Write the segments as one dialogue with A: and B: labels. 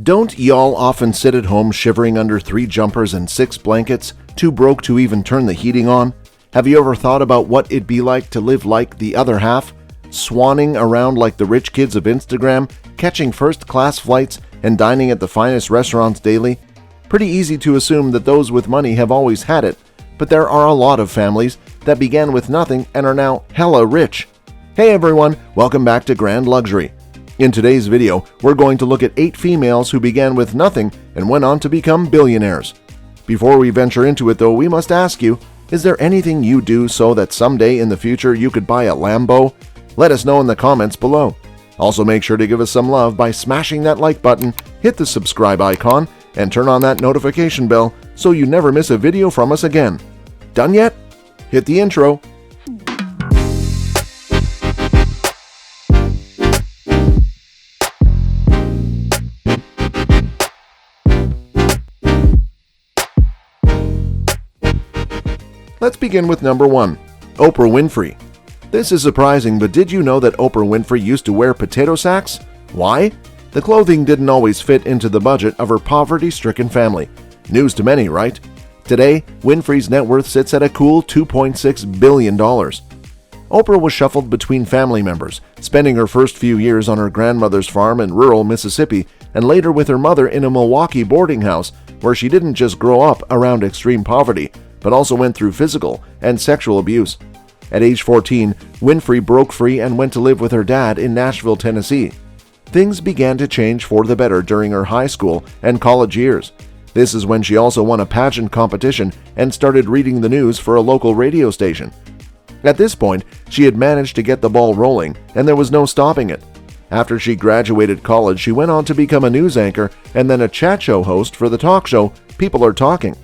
A: Don't y'all often sit at home shivering under 3 jumpers and 6 blankets, too broke to even turn the heating on? Have you ever thought about what it'd be like to live like the other half? Swanning around like the rich kids of Instagram, catching first-class flights, and dining at the finest restaurants daily? Pretty easy to assume that those with money have always had it, but there are a lot of families that began with nothing and are now hella rich. Hey everyone, welcome back to Grand Luxury. In today's video, we're going to look at 8 females who began with nothing and went on to become billionaires. Before we venture into it though, we must ask you, is there anything you do so that someday in the future you could buy a Lambo? Let us know in the comments below. Also make sure to give us some love by smashing that like button, hit the subscribe icon, and turn on that notification bell so you never miss a video from us again. Done yet? Hit the intro. Let's begin with number 1, Oprah Winfrey. This is surprising, but did you know that Oprah Winfrey used to wear potato sacks? Why? The clothing didn't always fit into the budget of her poverty-stricken family. News to many, right? Today, Winfrey's net worth sits at a cool $2.6 billion. Oprah was shuffled between family members, spending her first few years on her grandmother's farm in rural Mississippi and later with her mother in a Milwaukee boarding house where she didn't just grow up around extreme poverty, but also went through physical and sexual abuse. At age 14, Winfrey broke free and went to live with her dad in Nashville, Tennessee. Things began to change for the better during her high school and college years. This is when she also won a pageant competition and started reading the news for a local radio station. At this point, she had managed to get the ball rolling, and there was no stopping it. After she graduated college, she went on to become a news anchor and then a chat show host for the talk show People Are Talking.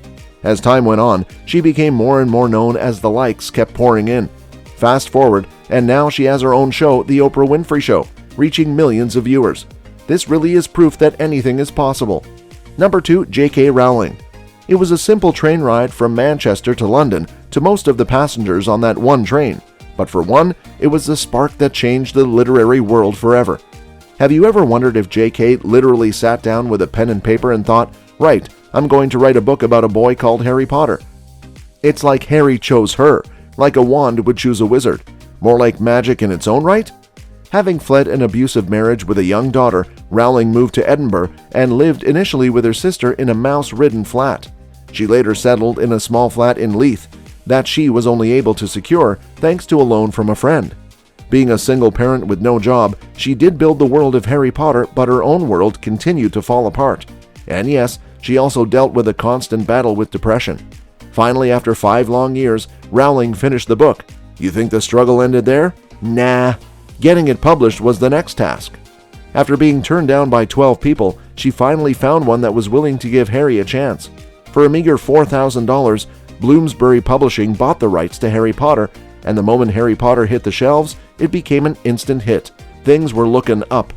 A: As time went on, she became more and more known as the likes kept pouring in. Fast forward, and now she has her own show, The Oprah Winfrey Show, reaching millions of viewers. This really is proof that anything is possible. Number 2, J.K. Rowling. It was a simple train ride from Manchester to London to most of the passengers on that one train. But for one, it was the spark that changed the literary world forever. Have you ever wondered if J.K. literally sat down with a pen and paper and thought, right, I'm going to write a book about a boy called Harry Potter? It's like Harry chose her, like a wand would choose a wizard. More like magic in its own right? Having fled an abusive marriage with a young daughter, Rowling moved to Edinburgh and lived initially with her sister in a mouse-ridden flat. She later settled in a small flat in Leith that she was only able to secure thanks to a loan from a friend. Being a single parent with no job, she did build the world of Harry Potter, but her own world continued to fall apart. And yes, she also dealt with a constant battle with depression. Finally, after 5 long years, Rowling finished the book. You think the struggle ended there? Nah. Getting it published was the next task. After being turned down by 12 people, she finally found one that was willing to give Harry a chance. For a meager $4,000, Bloomsbury Publishing bought the rights to Harry Potter, and the moment Harry Potter hit the shelves, it became an instant hit. Things were looking up.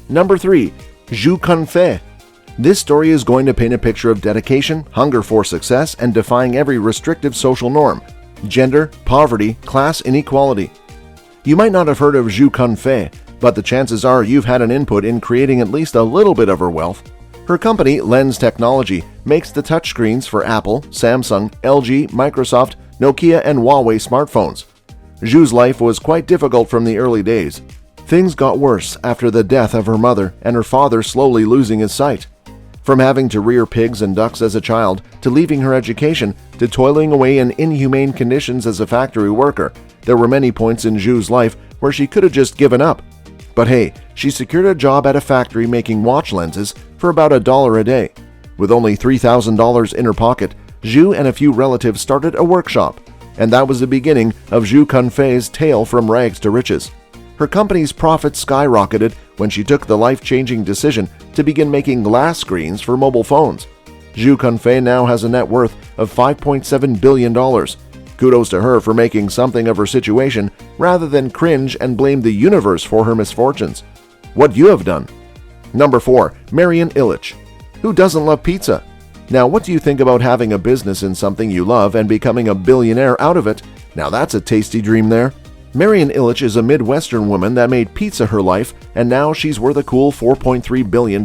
A: Number 3, Zhu Kunfei. This story is going to paint a picture of dedication, hunger for success, and defying every restrictive social norm, gender, poverty, class inequality. You might not have heard of Zhu Kunfei, but the chances are you've had an input in creating at least a little bit of her wealth. Her company, Lens Technology, makes the touchscreens for Apple, Samsung, LG, Microsoft, Nokia, and Huawei smartphones. Zhu's life was quite difficult from the early days. Things got worse after the death of her mother and her father slowly losing his sight. From having to rear pigs and ducks as a child, to leaving her education, to toiling away in inhumane conditions as a factory worker, there were many points in Zhu's life where she could have just given up. But hey, she secured a job at a factory making watch lenses for about $1 a day. With only $3,000 in her pocket, Zhu and a few relatives started a workshop, and that was the beginning of Zhu Kunfei's tale from rags to riches. Her company's profits skyrocketed when she took the life-changing decision to begin making glass screens for mobile phones. Zhu Kunfei now has a net worth of $5.7 billion. Kudos to her for making something of her situation rather than cringe and blame the universe for her misfortunes. What you have done. Number 4, Marion Ilich. Who doesn't love pizza? Now, what do you think about having a business in something you love and becoming a billionaire out of it? Now that's a tasty dream there. Marion Ilich is a Midwestern woman that made pizza her life, and now she's worth a cool $4.3 billion.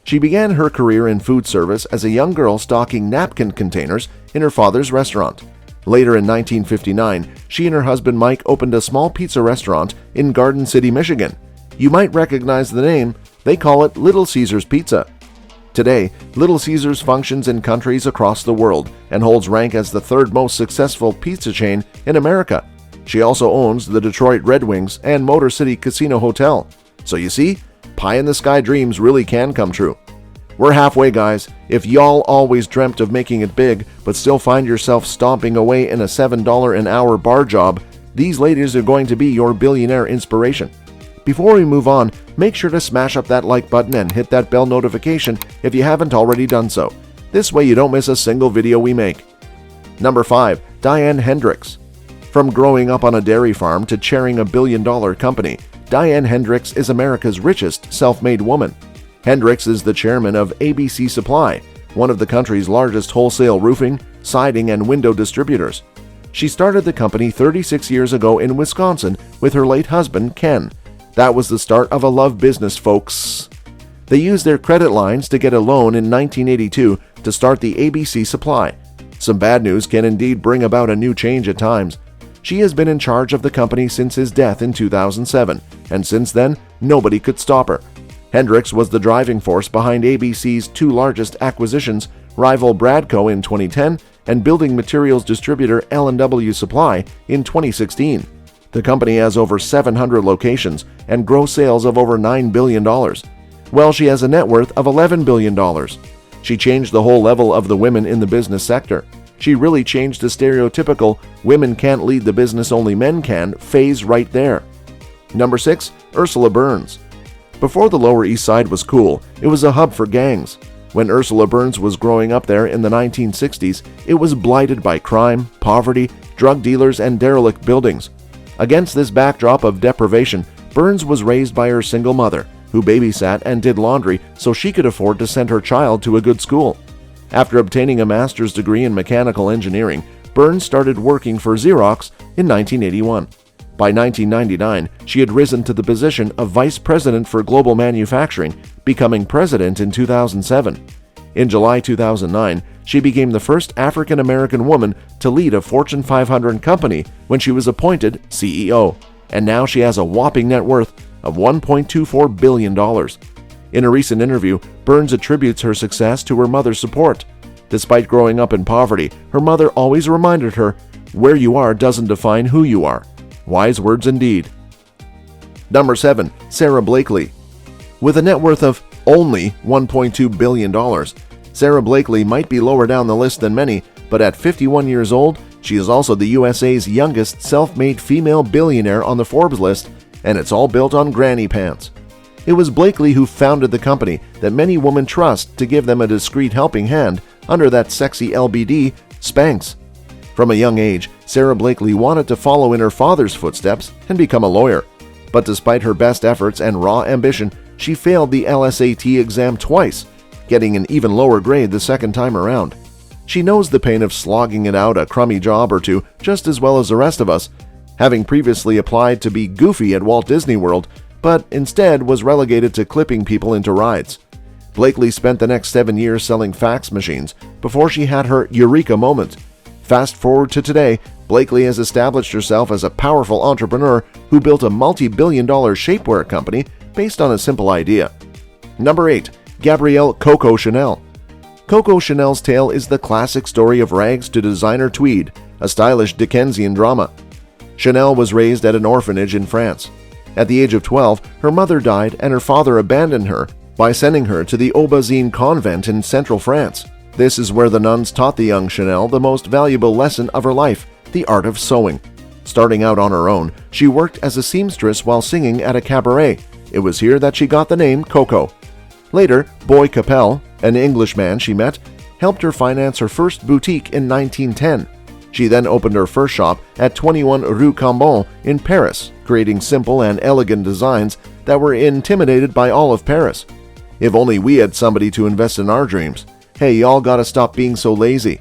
A: She began her career in food service as a young girl stocking napkin containers in her father's restaurant. Later in 1959, she and her husband Mike opened a small pizza restaurant in Garden City, Michigan. You might recognize the name. They call it Little Caesars Pizza. Today, Little Caesars functions in countries across the world and holds rank as the third most successful pizza chain in America. She also owns the Detroit Red Wings and Motor City Casino Hotel. So you see, pie-in-the-sky dreams really can come true. We're halfway, guys. If y'all always dreamt of making it big, but still find yourself stomping away in a $7 an hour bar job, these ladies are going to be your billionaire inspiration. Before we move on, make sure to smash up that like button and hit that bell notification if you haven't already done so. This way you don't miss a single video we make. Number 5. Diane Hendricks. From growing up on a dairy farm to chairing a billion-dollar company, Diane Hendricks is America's richest self-made woman. Hendricks is the chairman of ABC Supply, one of the country's largest wholesale roofing, siding, and window distributors. She started the company 36 years ago in Wisconsin with her late husband, Ken. That was the start of a love business, folks. They used their credit lines to get a loan in 1982 to start the ABC Supply. Some bad news can indeed bring about a new change at times. She has been in charge of the company since his death in 2007, and since then, nobody could stop her. Hendricks was the driving force behind ABC's two largest acquisitions, rival Bradco in 2010 and building materials distributor L&W Supply in 2016. The company has over 700 locations and gross sales of over $9 billion. Well, she has a net worth of $11 billion. She changed the whole level of the women in the business sector. She really changed the stereotypical "women can't lead the business, only men can" phase right there. Number 6. Ursula Burns. Before the Lower East Side was cool, it was a hub for gangs. When Ursula Burns was growing up there in the 1960s, it was blighted by crime, poverty, drug dealers, and derelict buildings. Against this backdrop of deprivation, Burns was raised by her single mother, who babysat and did laundry so she could afford to send her child to a good school. After obtaining a master's degree in mechanical engineering, Burns started working for Xerox in 1981. By 1999, she had risen to the position of Vice President for Global Manufacturing, becoming President in 2007. In July 2009, she became the first African-American woman to lead a Fortune 500 company when she was appointed CEO, and now she has a whopping net worth of $1.24 billion. In a recent interview, Burns attributes her success to her mother's support. Despite growing up in poverty, her mother always reminded her, "Where you are doesn't define who you are." Wise words indeed. Number 7. Sara Blakely. With a net worth of only $1.2 billion, Sara Blakely might be lower down the list than many, but at 51 years old, she is also the USA's youngest self-made female billionaire on the Forbes list, and it's all built on granny pants. It was Blakely who founded the company that many women trust to give them a discreet helping hand under that sexy LBD, Spanx. From a young age, Sara Blakely wanted to follow in her father's footsteps and become a lawyer. But despite her best efforts and raw ambition, she failed the LSAT exam twice, getting an even lower grade the second time around. She knows the pain of slogging it out a crummy job or two just as well as the rest of us, having previously applied to be Goofy at Walt Disney World, but instead was relegated to clipping people into rides. Blakely spent the next 7 years selling fax machines before she had her eureka moment. Fast forward to today, Blakely has established herself as a powerful entrepreneur who built a multi-billion-dollar shapewear company based on a simple idea. Number 8. Gabrielle Coco Chanel. Coco Chanel's tale is the classic story of rags to designer tweed, a stylish Dickensian drama. Chanel was raised at an orphanage in France. At the age of 12, her mother died and her father abandoned her by sending her to the Aubazine convent in central France. This is where the nuns taught the young Chanel the most valuable lesson of her life, the art of sewing. Starting out on her own, she worked as a seamstress while singing at a cabaret. It was here that she got the name Coco. Later, Boy Capel, an Englishman she met, helped her finance her first boutique in 1910. She then opened her first shop at 21 Rue Cambon in Paris, creating simple and elegant designs that were intimidated by all of Paris. If only we had somebody to invest in our dreams. Hey, y'all gotta stop being so lazy.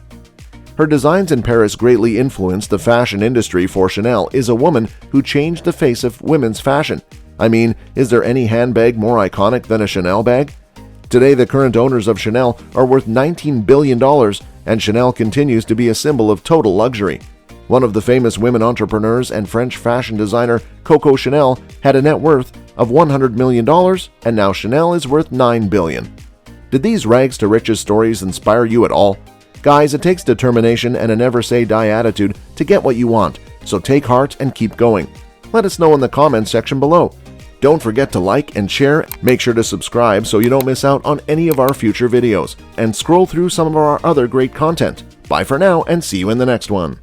A: Her designs in Paris greatly influenced the fashion industry, for Chanel is a woman who changed the face of women's fashion. I mean, is there any handbag more iconic than a Chanel bag? Today, the current owners of Chanel are worth $19 billion, and Chanel continues to be a symbol of total luxury. One of the famous women entrepreneurs and French fashion designer Coco Chanel had a net worth of $100 million, and now Chanel is worth $9 billion. Did these rags to riches stories inspire you at all? Guys, it takes determination and a never-say-die attitude to get what you want, so take heart and keep going. Let us know in the comments section below. Don't forget to like and share. Make sure to subscribe so you don't miss out on any of our future videos, and scroll through some of our other great content. Bye for now, and see you in the next one.